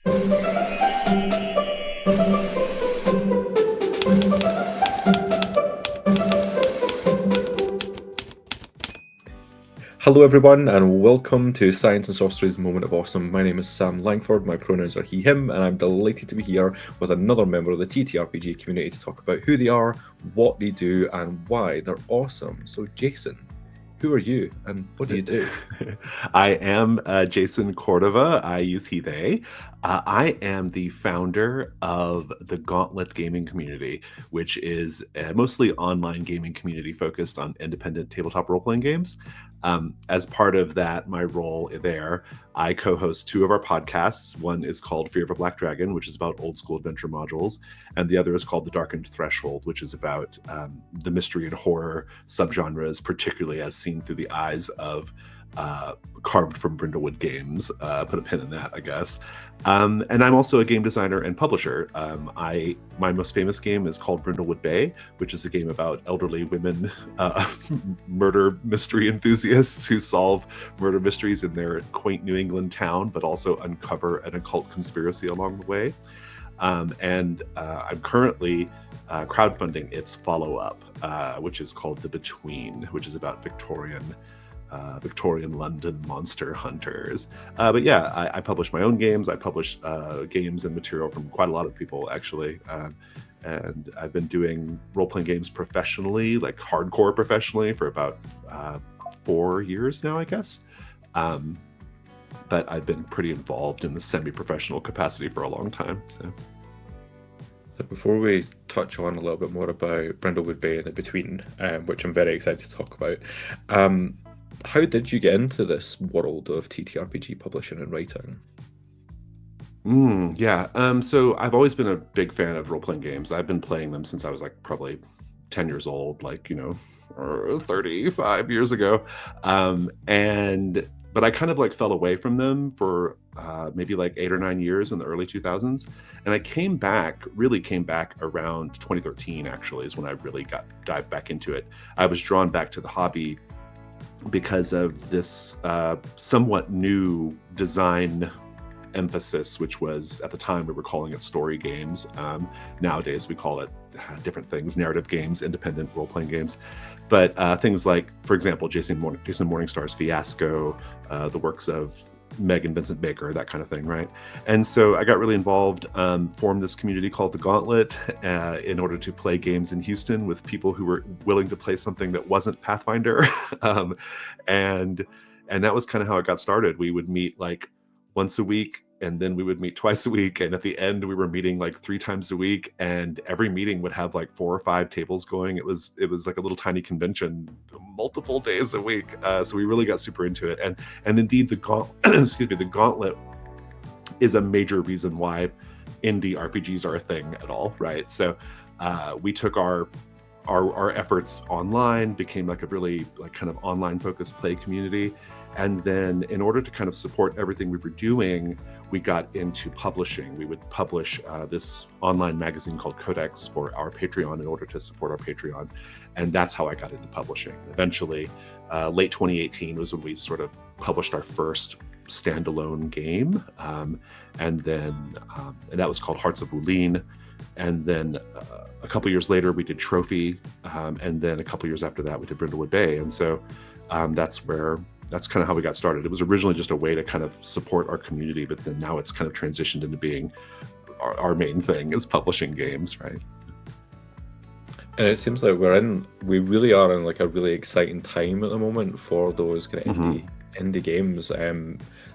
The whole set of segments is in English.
Hello everyone and welcome to Science and Sorcery's Moment of Awesome. My name is Sam Langford, my pronouns are he, him, and I'm delighted to be here with another member of the TTRPG community to talk about who they are, what they do, and why they're awesome. So Jason, who are you and what do you do? I am Jason Cordova. I use he, they. I am the founder of the Gauntlet gaming community, which is a mostly online gaming community focused on independent tabletop role-playing games. As part of that, my role there, I co-host two of our podcasts. One is called Fear of a Black Dragon, which is about old school adventure modules, and the other is called The Darkened Threshold, which is about the mystery and horror subgenres, particularly as seen through the eyes of carved from Brindlewood Games. Put a pin in that, I guess. And I'm also a game designer and publisher. My most famous game is called Brindlewood Bay, which is a game about elderly women murder mystery enthusiasts who solve murder mysteries in their quaint New England town, but also uncover an occult conspiracy along the way. And I'm currently crowdfunding its follow-up, which is called The Between, which is about Victorian London monster hunters. But yeah, I publish my own games. I publish games and material from quite a lot of people, actually. And I've been doing role-playing games professionally, like hardcore professionally, for about 4 years now, I guess. But I've been pretty involved in the semi-professional capacity for a long time. So before we touch on a little bit more about Brindlewood Bay and The Between, which I'm very excited to talk about, how did you get into this world of TTRPG publishing and writing? So I've always been a big fan of role-playing games. I've been playing them since I was like probably 10 years old, or 35 years ago. But I kind of like fell away from them for maybe like 8 or 9 years in the early 2000s. And I came back around 2013, actually, is when I really dived back into it. I was drawn back to the hobby because of this somewhat new design emphasis, which was, at the time, we were calling it story games. Nowadays, we call it different things: narrative games, independent role-playing games. But things like, for example, Jason Morningstar's Fiasco, the works of Meg and Vincent Baker, that kind of thing, right? And so I got really involved, formed this community called the Gauntlet in order to play games in Houston with people who were willing to play something that wasn't Pathfinder. And that was kind of how it got started. We would meet like once a week, and then we would meet twice a week, and at the end we were meeting like 3 times a week, and every meeting would have like 4 or 5 tables going. It was like a little tiny convention multiple days a week. So we really got super into it, and indeed the Gauntlet is a major reason why indie RPGs are a thing at all, right? So we took our efforts online, became like a really like kind of online focused play community. And then in order to kind of support everything we were doing, we got into publishing. We would publish this online magazine called Codex for our Patreon in order to support our Patreon. And that's how I got into publishing. Eventually, late 2018 was when we sort of published our first standalone game. And that was called Hearts of Wulin. And then a couple years later, we did Trophy. And then a couple years after that, we did Brindlewood Bay. And so that's kind of how we got started. It was originally just a way to kind of support our community, but then now it's kind of transitioned into being our main thing is publishing games, right? And it seems like we really are in like a really exciting time at the moment for those kind of indie games.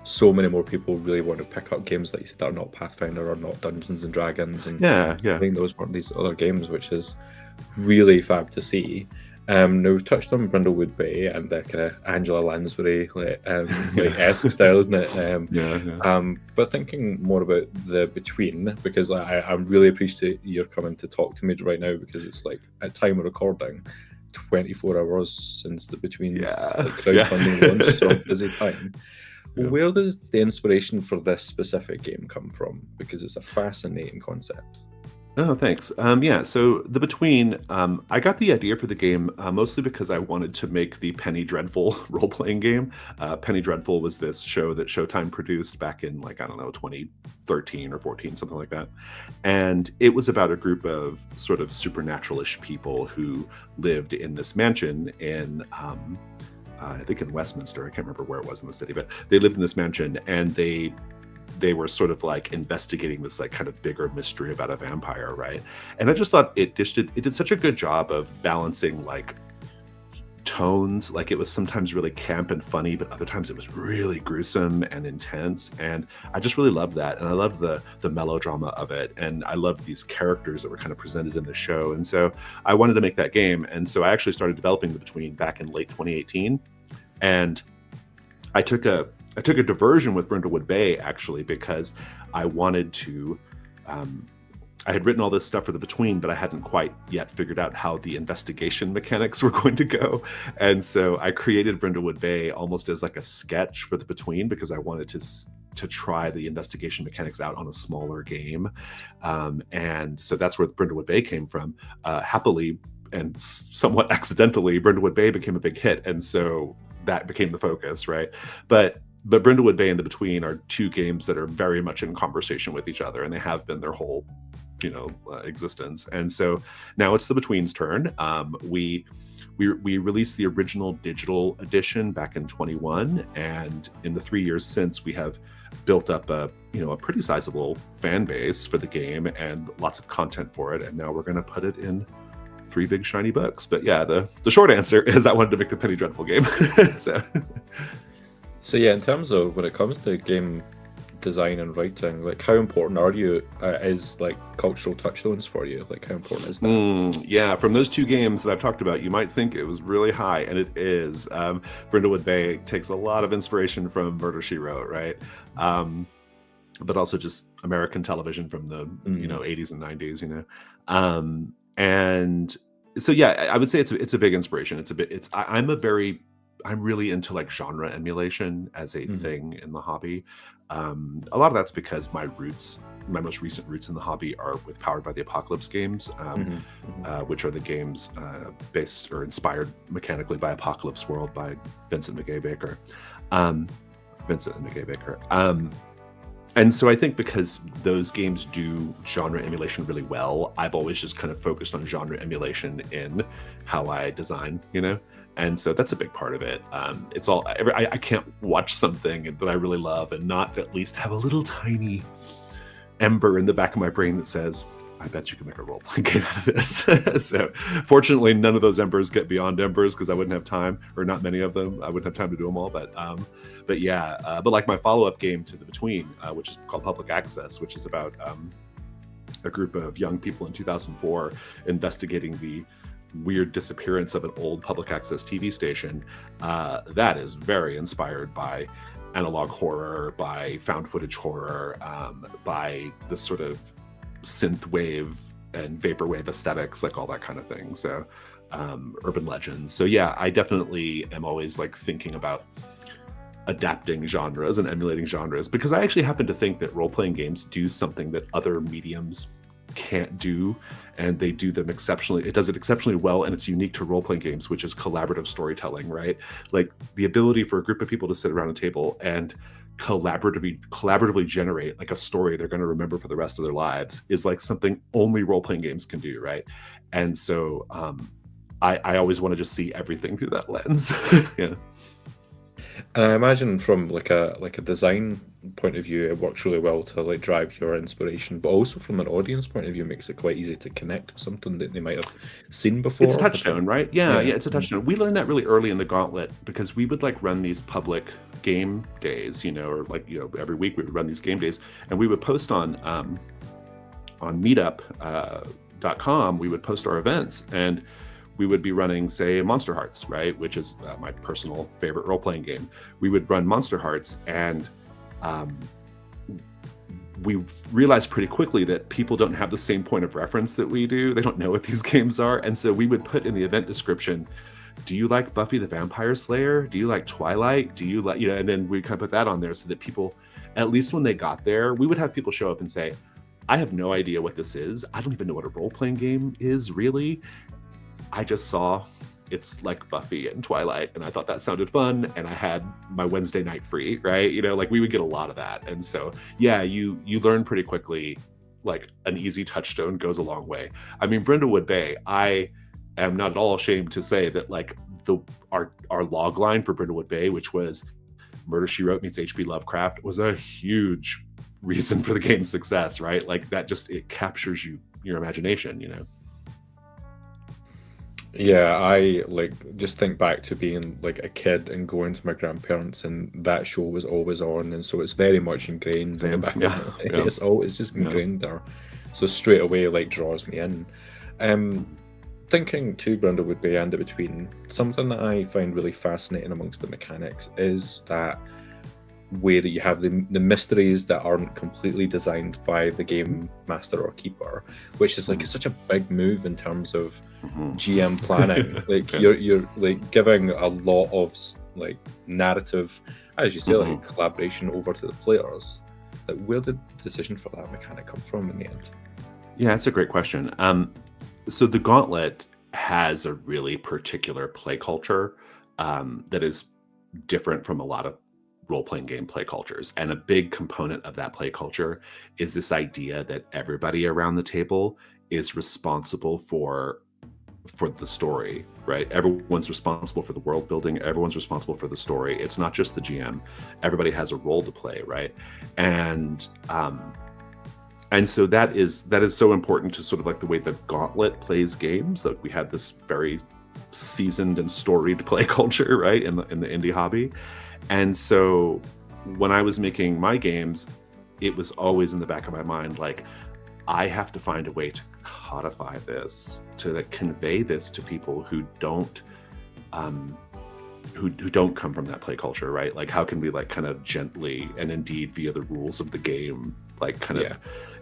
So many more people really want to pick up games like you said that are not Pathfinder or not Dungeons and Dragons, and I think those weren't these other games, which is really fab to see. Now we've touched on Brindlewood Bay and the kind of Angela Lansbury esque style, isn't it? But thinking more about The Between, because I'm really appreciative you're coming to talk to me right now, because it's like at time of recording, 24 hours since The Between's crowdfunding launch, so busy time. Where does the inspiration for this specific game come from? Because it's a fascinating concept. Oh, thanks. Yeah, so The Between, I got the idea for the game mostly because I wanted to make the Penny Dreadful role-playing game. Penny Dreadful was this show that Showtime produced back in, like, I don't know, 2013 or 14, something like that. And it was about a group of sort of supernatural-ish people who lived in this mansion in, I think in Westminster. I can't remember where it was in the city, but they lived in this mansion, and they were sort of like investigating this like kind of bigger mystery about a vampire, right? And I just thought it did such a good job of balancing like tones. Like it was sometimes really camp and funny, but other times it was really gruesome and intense. And I just really loved that. And I love the melodrama of it. And I loved these characters that were kind of presented in the show. And so I wanted to make that game. And so I actually started developing The Between back in late 2018. And I took a diversion with Brindlewood Bay actually because I wanted to. I had written all this stuff for The Between, but I hadn't quite yet figured out how the investigation mechanics were going to go, and so I created Brindlewood Bay almost as like a sketch for The Between because I wanted to try the investigation mechanics out on a smaller game, and so that's where Brindlewood Bay came from. Happily and somewhat accidentally, Brindlewood Bay became a big hit, and so that became the focus, right? But Brindlewood Bay and The Between are two games that are very much in conversation with each other, and they have been their whole, existence. And so now it's The Between's turn. We released the original digital edition back in 21, and in the 3 years since, we have built up a pretty sizable fan base for the game and lots of content for it. And now we're going to put it in 3 big shiny books. But yeah, the short answer is I wanted to make the Penny Dreadful game. So yeah, in terms of when it comes to game design and writing, like how important are you is like cultural touchstones for you? Like how important is that? Yeah, from those 2 games that I've talked about, you might think it was really high, and it is. Brindlewood Bay takes a lot of inspiration from Murder, She Wrote, right? But also just American television from the 80s and 90s, and so yeah, I would say it's a big inspiration. I'm really into like genre emulation as a thing in the hobby. A lot of that's because my most recent roots in the hobby are with Powered by the Apocalypse games, which are the games based or inspired mechanically by Apocalypse World by Vincent McGay Baker. And so I think because those games do genre emulation really well, I've always just kind of focused on genre emulation in how I design, And so that's a big part of it. I can't watch something that I really love and not at least have a little tiny ember in the back of my brain that says, I bet you can make a role-playing game out of this. So fortunately, none of those embers get beyond embers because I wouldn't have time, or not many of them. I wouldn't have time to do them all. But yeah, but like my follow-up game to The Between, which is called Public Access, which is about a group of young people in 2004 investigating the weird disappearance of an old public access TV station. That is very inspired by analog horror, by found footage horror, by the sort of synth wave and vaporwave aesthetics, like all that kind of thing. So urban legends. So yeah, I definitely am always like thinking about adapting genres and emulating genres, because I actually happen to think that role-playing games do something that other mediums can't do, and they do them exceptionally. It does it exceptionally well, and it's unique to role-playing games, which is collaborative storytelling, right? Like the ability for a group of people to sit around a table and collaboratively generate like a story they're going to remember for the rest of their lives is like something only role-playing games can do, right? And so I always want to just see everything through that lens. Yeah. And I imagine from like a design point of view, it works really well to like drive your inspiration, but also from an audience point of view, it makes it quite easy to connect with something that they might have seen before. It's a touchstone, right? Yeah, it's a touchstone. We learned that really early in the Gauntlet because we would like run these public game days, or like every week we would run these game days, and we would post on meetup.com. We would post our events, and we would be running, say, Monster Hearts, right? Which is my personal favorite role-playing game. We would run Monster Hearts, and we realized pretty quickly that people don't have the same point of reference that we do. They don't know what these games are. And so we would put in the event description, do you like Buffy the Vampire Slayer? Do you like Twilight? Do you like, and then we kind of put that on there so that people, at least when they got there, we would have people show up and say, I have no idea what this is. I don't even know what a role-playing game is, really. I just saw it's like Buffy and Twilight, and I thought that sounded fun, and I had my Wednesday night free, right? Like we would get a lot of that. And so, yeah, you learn pretty quickly, like an easy touchstone goes a long way. I mean, Brindlewood Bay, I am not at all ashamed to say that like our log line for Brindlewood Bay, which was Murder, She Wrote meets H.P. Lovecraft, was a huge reason for the game's success, right? Like that just, it captures your imagination. Yeah, I like just think back to being like a kid and going to my grandparents, and that show was always on, and so it's very much ingrained in the Same. back Yeah, of my yeah. it's just ingrained there. So straight away like draws me in. Thinking to Brindlewood Bay and in between, something that I find really fascinating amongst the mechanics is that way that you have the mysteries that aren't completely designed by the game master or keeper, which is like such a big move in terms of GM planning. Like you're like giving a lot of like narrative, as you say, like collaboration over to the players. Like, where did the decision for that mechanic come from in the end? Yeah, that's a great question. So the Gauntlet has a really particular play culture that is different from a lot of role-playing game play cultures. And a big component of that play culture is this idea that everybody around the table is responsible for the story, right? Everyone's responsible for the world building. Everyone's responsible for the story. It's not just the GM. Everybody has a role to play, right? And so that is so important to sort of like the way the Gauntlet plays games. Like we had this very seasoned and storied play culture, right, in the indie hobby. And so when I was making my games, it was always in the back of my mind, like, I have to find a way to codify this, to like, convey this to people who don't who don't come from that play culture, right? Like, how can we like kind of gently and indeed via the rules of the game, like kind of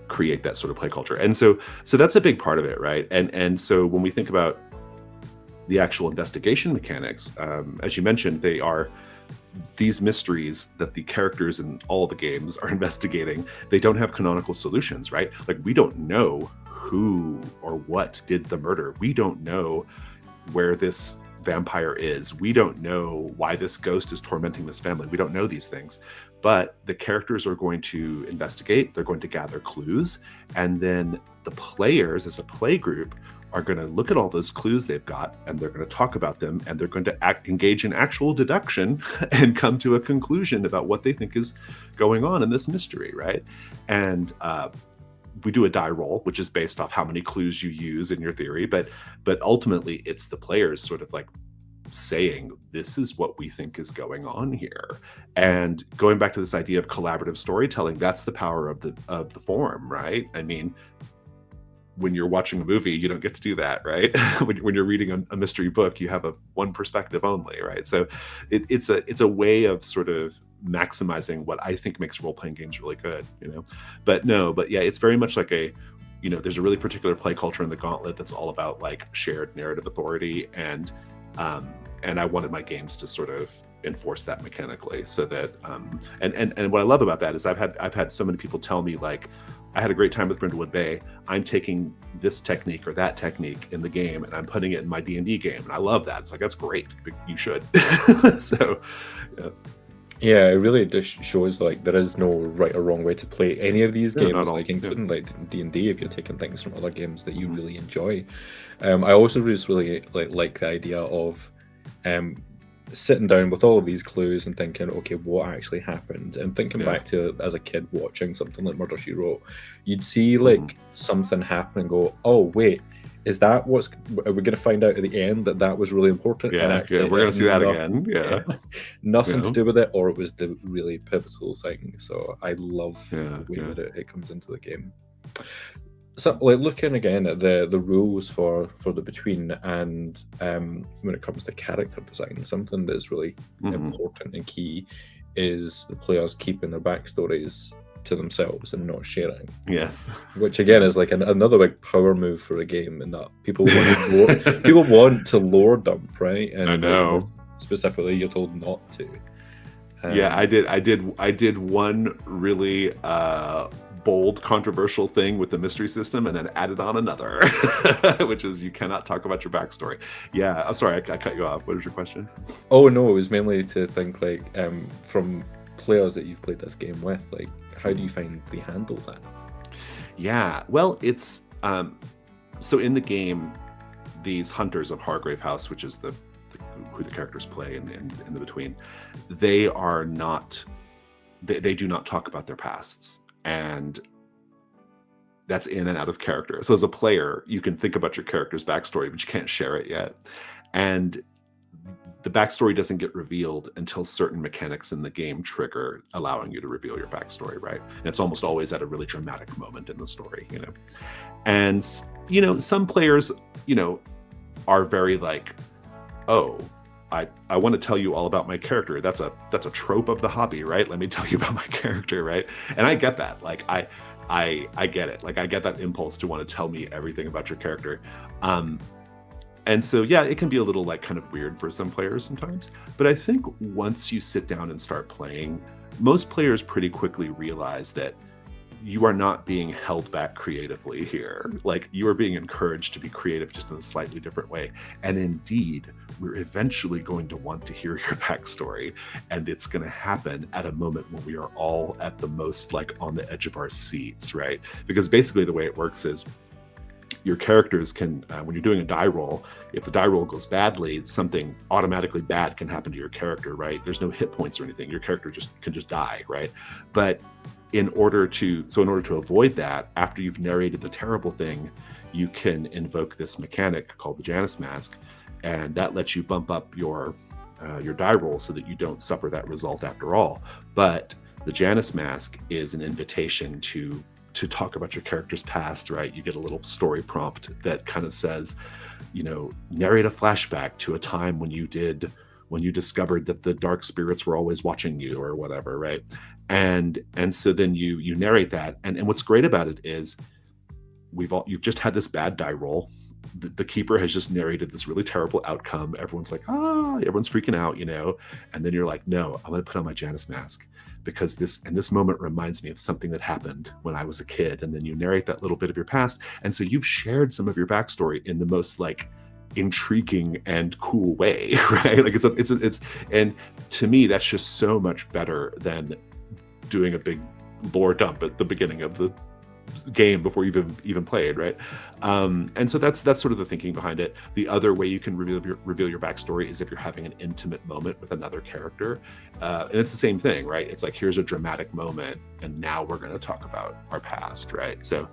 create that sort of play culture? And so that's a big part of it, right? And so when we think about the actual investigation mechanics, as you mentioned, they are these mysteries that the characters in all the games are investigating. They don't have canonical solutions, right? Like, we don't know who or what did the murder. We don't know where this vampire is. We don't know why this ghost is tormenting this family. We don't know these things. But the characters are going to investigate, they're going to gather clues, and then the players as a play group are going to look at all those clues they've got, and they're going to talk about them, and they're going to engage in actual deduction and come to a conclusion about what they think is going on in this mystery, right? And we do a die roll, which is based off how many clues you use in your theory, but ultimately it's the players sort of like saying, this is what we think is going on here. And going back to this idea of collaborative storytelling, that's the power of the form, right? I mean, when you're watching a movie, you don't get to do that, right? when you're reading a mystery book, you have one perspective only, right? So it's a way of sort of maximizing what I think makes role-playing games really good, But yeah, it's very much like there's a really particular play culture in the Gauntlet that's all about like shared narrative authority, and I wanted my games to sort of enforce that mechanically, so that and what I love about that is I've had so many people tell me, like, I had a great time with Brindlewood Bay. I'm taking this technique or that technique in the game and I'm putting it in my D&D game, and I love that. It's like, that's great. You should. So, yeah, it really just shows like there is no right or wrong way to play any of these games, like including like D&D, if you're taking things from other games that you really enjoy. I also just really like the idea of sitting down with all of these clues and thinking, okay, what actually happened? And thinking back to as a kid watching something like Murder, She Wrote, you'd see like something happen and go, oh wait, is that are we going to find out at the end that was really important? Yeah, and actually, we're going to see that again. Yeah. Nothing to do with it, or it was the really pivotal thing. So I love the way that it comes into the game. So, like, looking again at the rules for the between, and when it comes to character design, something that's really important and key is the players keeping their backstories to themselves and not sharing. Yes, which again is like another big power move for a game, in that people want to lore dump, right? And I know. Specifically, you're told not to. Yeah, I did one really bold, controversial thing with the mystery system, and then added on another, which is you cannot talk about your backstory. Yeah, I'm sorry, I cut you off. What was your question? Oh no, it was mainly to think like from players that you've played this game with, like how do you find they handle that? Yeah, well, it's so in the game, these hunters of Hargrave House, which is who the characters play in the between, they are not. They do not talk about their pasts, and that's in and out of character. So as a player, you can think about your character's backstory, but you can't share it yet. And the backstory doesn't get revealed until certain mechanics in the game trigger, allowing you to reveal your backstory, right? And it's almost always at a really dramatic moment in the story, you know. And, you know, some players, you know, are very like, oh, I want to tell you all about my character. That's a trope of the hobby, right? Let me tell you about my character, right? And I get that. Like I get it. Like I get that impulse to want to tell me everything about your character. And so yeah, it can be a little like kind of weird for some players sometimes. But I think once you sit down and start playing, most players pretty quickly realize that you are not being held back creatively here. Like you are being encouraged to be creative just in a slightly different way. And indeed, we're eventually going to want to hear your backstory. And it's going to happen at a moment when we are all at the most like on the edge of our seats, right? Because basically the way it works is your characters can, when you're doing a die roll, if the die roll goes badly, something automatically bad can happen to your character, right? There's no hit points or anything. Your character can just die, right? But in order to avoid that, after you've narrated the terrible thing, you can invoke this mechanic called the Janus Mask, and that lets you bump up your die roll so that you don't suffer that result after all. But the Janus Mask is an invitation to talk about your character's past, right? You get a little story prompt that kind of says, you know, narrate a flashback to a time when you discovered that the dark spirits were always watching you or whatever, right? And so then you narrate that, and what's great about it is you've just had this bad die roll. The keeper has just narrated this really terrible outcome. Everyone's like, everyone's freaking out, you know, and then you're like, no, I'm going to put on my Janus Mask because this moment reminds me of something that happened when I was a kid. And then you narrate that little bit of your past, and so you've shared some of your backstory in the most like intriguing and cool way, right? Like it's and to me that's just so much better than doing a big lore dump at the beginning of the game before you've even played, right? And so that's sort of the thinking behind it. The other way you can reveal your backstory is if you're having an intimate moment with another character, and it's the same thing, right? It's like, here's a dramatic moment, and now we're going to talk about our past, right? So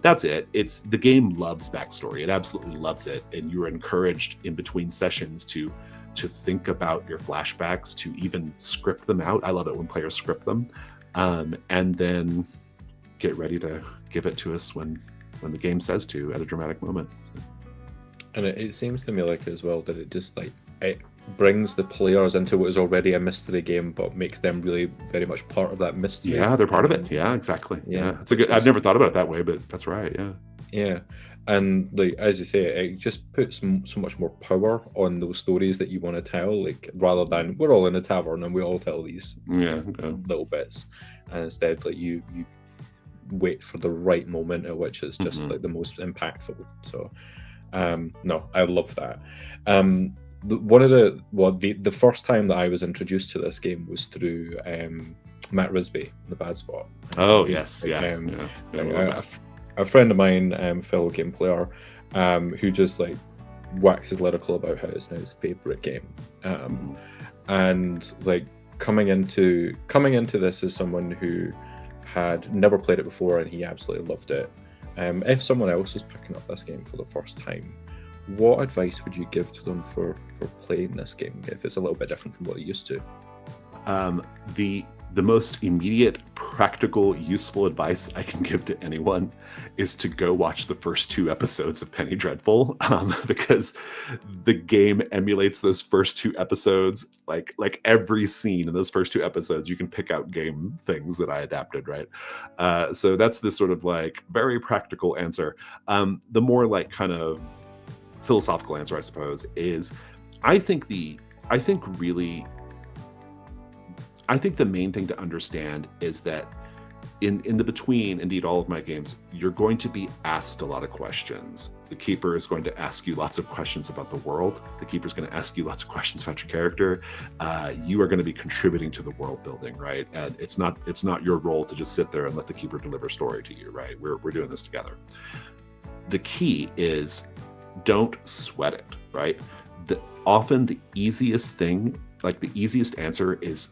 that's it. The game loves backstory. It absolutely loves it, and you're encouraged in between sessions to think about your flashbacks, to even script them out. I love it when players script them, and then get ready to give it to us when the game says to at a dramatic moment. And it seems to me like as well that it just like it brings the players into what is already a mystery game, but makes them really very much part of that mystery. Yeah, they're part of it. Yeah, exactly. Yeah, it's a good. I've never thought about it that way, but that's right. Yeah. Yeah, and like as you say, it just puts so much more power on those stories that you want to tell. Like rather than we're all in a tavern and we all tell these little bits, and instead like you wait for the right moment at which it's just like the most impactful. So no, I love that. The first time that I was introduced to this game was through Matt Risby, The Bad Spot. Oh yes, a friend of mine, fellow game player, who just like waxes lyrical about how it's now his favorite game, and like coming into this as someone who had never played it before, and he absolutely loved it. If someone else is picking up this game for the first time, what advice would you give to them for playing this game if it's a little bit different from what they're used to? The most immediate, practical, useful advice I can give to anyone is to go watch the first 2 episodes of Penny Dreadful, because the game emulates those first 2 episodes. Like every scene in those first 2 episodes, you can pick out game things that I adapted, right? So that's the sort of like very practical answer. The more like kind of philosophical answer, I suppose, is I think the main thing to understand is that in the between, indeed, all of my games, you're going to be asked a lot of questions. The keeper is going to ask you lots of questions about the world. The keeper is going to ask you lots of questions about your character. You are going to be contributing to the world building, right? And it's not your role to just sit there and let the keeper deliver story to you, right? We're doing this together. The key is don't sweat it, right? Often the easiest thing, like the easiest answer, is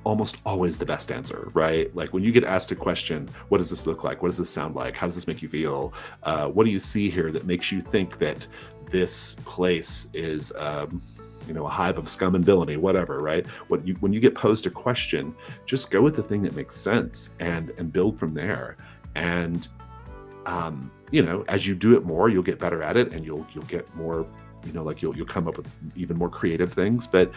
almost always the best answer, right? Like when you get asked a question, what does this look like? What does this sound like? How does this make you feel? What do you see here that makes you think that this place is, a hive of scum and villainy, whatever, right? When you get posed a question, just go with the thing that makes sense and build from there. And, as you do it more, you'll get better at it, and you'll get more, you'll come up with even more creative things. But,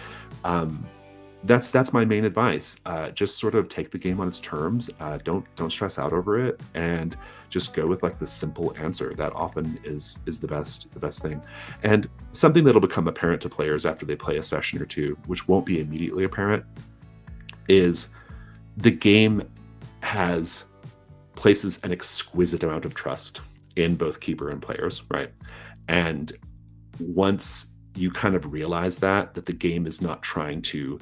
that's my main advice. Just sort of take the game on its terms. Don't stress out over it, and just go with like the simple answer. That often is the best thing. And something that'll become apparent to players after they play a session or two, which won't be immediately apparent, is the game places an exquisite amount of trust in both keeper and players, right? And once you kind of realize that the game is not trying to,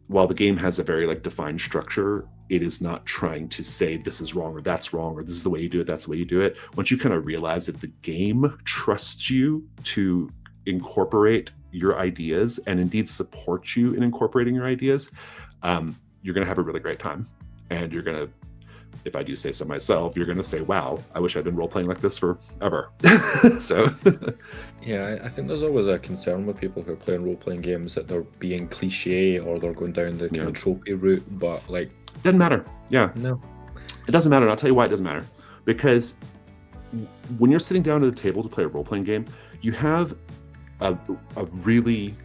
while the game has a very defined structure, it is not trying to say this is wrong or that's wrong or this is the way you do it, that's the way you do it. Once you kind of realize that the game trusts you to incorporate your ideas and indeed support you in incorporating your ideas, you're going to have a really great time. And you're going to, if I do say so myself, you're going to say, wow, I wish I'd been role-playing like this forever. So yeah, I think there's always a concern with people who are playing role-playing games that they're being cliche or they're going down the kind of tropey route, but doesn't matter. Yeah. No. It doesn't matter. And I'll tell you why it doesn't matter. Because when you're sitting down at the table to play a role-playing game, you have a really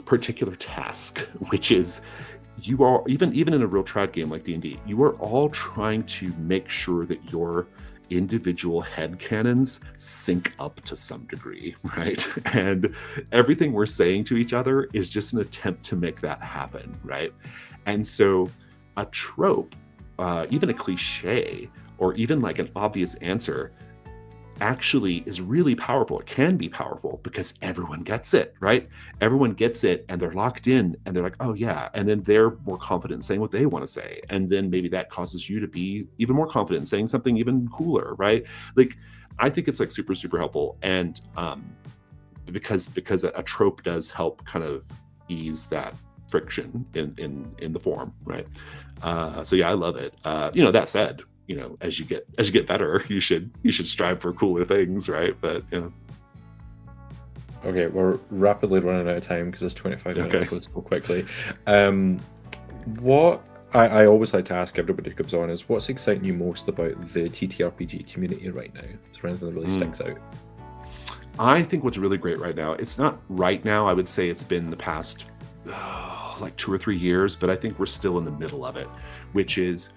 particular task, which is you are, even in a real trad game like D&D, you are all trying to make sure that your individual headcanons sync up to some degree, right? And everything we're saying to each other is just an attempt to make that happen, right? And so a trope, even a cliche, or even an obvious answer, actually is really powerful. It can be powerful because everyone gets it, right? Everyone gets it and they're locked in and they're like, oh yeah. And then they're more confident in saying what they want to say. And then maybe that causes you to be even more confident in saying something even cooler, right? I think it's super, super helpful. And because a trope does help kind of ease that friction in the form, right? So yeah, I love it. That said, as you get better, you should strive for cooler things, right? But okay, we're rapidly running out of time because it's 25 minutes goes so quickly. What I always like to ask everybody who comes on is, what's exciting you most about the TTRPG community right now? Is there anything that really sticks out? I think what's really great right now, it's not right now, I would say it's been the past 2 or 3 years, but I think we're still in the middle of it, which is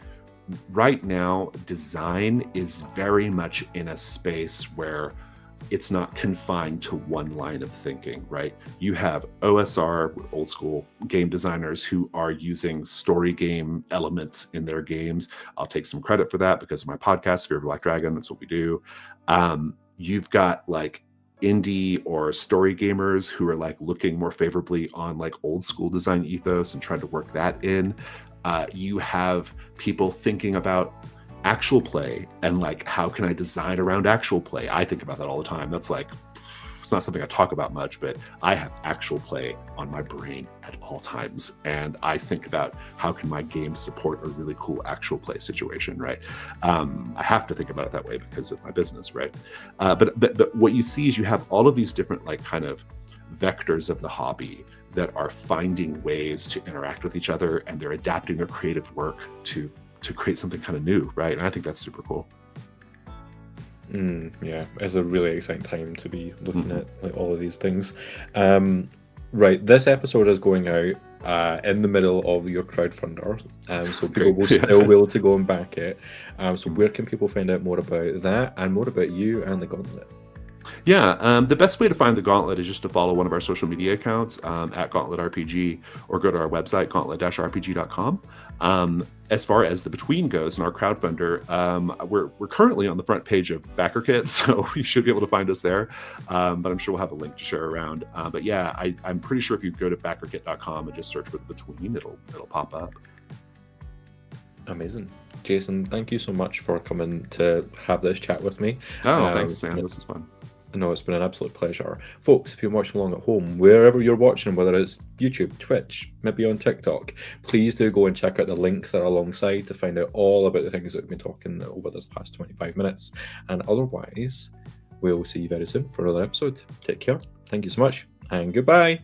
right now, design is very much in a space where it's not confined to one line of thinking, right? You have OSR, old school game designers, who are using story game elements in their games. I'll take some credit for that because of my podcast, Fear of Black Dragon. That's what we do. You've got indie or story gamers who are looking more favorably on old school design ethos and trying to work that in. You have people thinking about actual play and how can I design around actual play? I think about that all the time. That's it's not something I talk about much, but I have actual play on my brain at all times. And I think about how can my game support a really cool actual play situation, right? I have to think about it that way because of my business, right? But what you see is you have all of these different kind of vectors of the hobby that are finding ways to interact with each other, and they're adapting their creative work to create something kind of new, right? And I think that's super cool. Yeah, it's a really exciting time to be looking at all of these things. Right, this episode is going out in the middle of your crowdfunder, so people will still be able to go and back it. So where can people find out more about that and more about you and the Gauntlet? Yeah, the best way to find the Gauntlet is just to follow one of our social media accounts at Gauntlet RPG, or go to our website, gauntlet-rpg.com. As far as the Between goes and our crowdfunder, we're currently on the front page of Backerkit, so you should be able to find us there. But I'm sure we'll have a link to share around. But yeah, I'm pretty sure if you go to Backerkit.com and just search for the Between, it'll pop up. Amazing. Jason, thank you so much for coming to have this chat with me. Oh, thanks, Sam. This is fun. No, it's been an absolute pleasure. Folks, if you're watching along at home, wherever you're watching, whether it's YouTube, Twitch, maybe on TikTok, please do go and check out the links that are alongside to find out all about the things that we've been talking over this past 25 minutes. And otherwise, we'll see you very soon for another episode. Take care. Thank you so much, and goodbye.